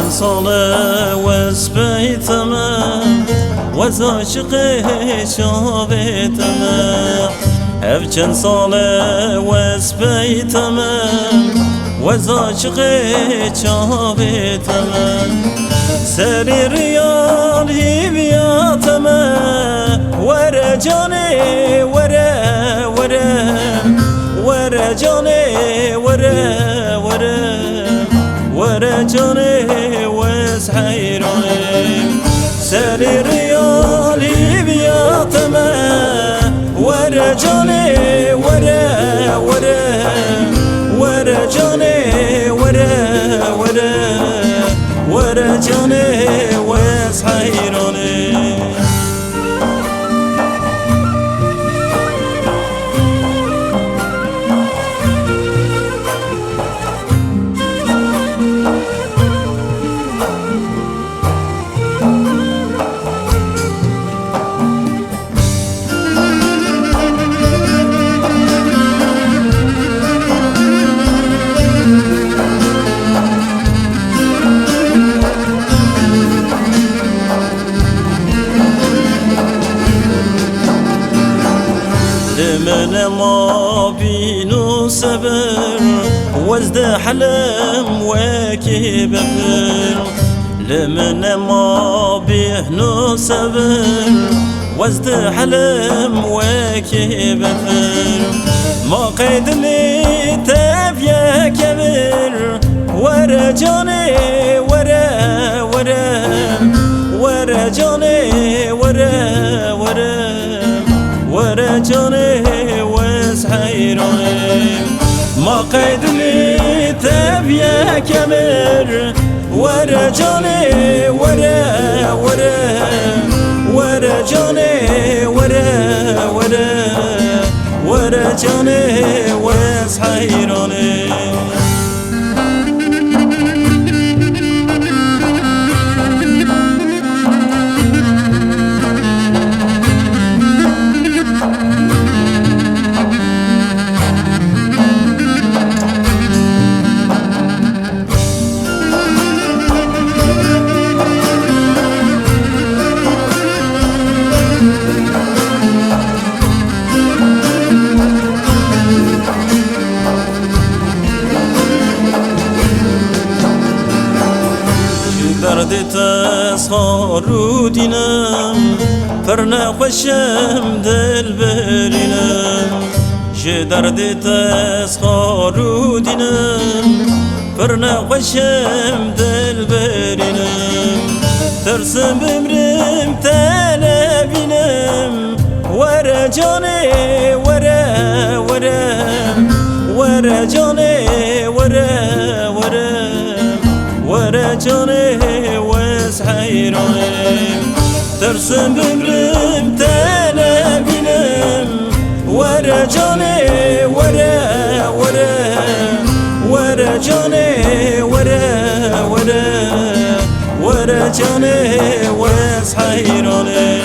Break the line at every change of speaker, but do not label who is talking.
چند ساله وزبیتمه وز عاشقی شابیتمه اف چند ساله وزبیتمه وز عاشقی شابیتمه سری ریال هیبیاتمه وره جانی وره وره وره جانی وره وره وره جانی وز حیرانی سری ریالی بیاتمه وره جانی وره وره وره جانی وره وره وره جانی وز حیرانی من ما بينو سبر وزد حلم وكي بفر لمن ما بينو سبر وزد حلم وكي بفر ما قيدني تبيا كبر ورا جاني ورا ورا ورا جاني ورا ورا ورا جاني وز حيراني ما قيد لي تبيا كمر ورا جاني ورا ورا ورا جاني ورا ورا ورا جاني وز حيراني دردی تسخارو دینم پر نخوشم دل برینم شه دردی تسخارو دینم پر نخوشم دل برینم ترسم بمرم تنبینم ورا جاني ورا ورا ورا جاني ورا ورا ورا جاني وز حيراني ترسم بمرم تنبینم ورا جاني ورا ورا ورا جاني ورا ورا ورا جاني وز حيراني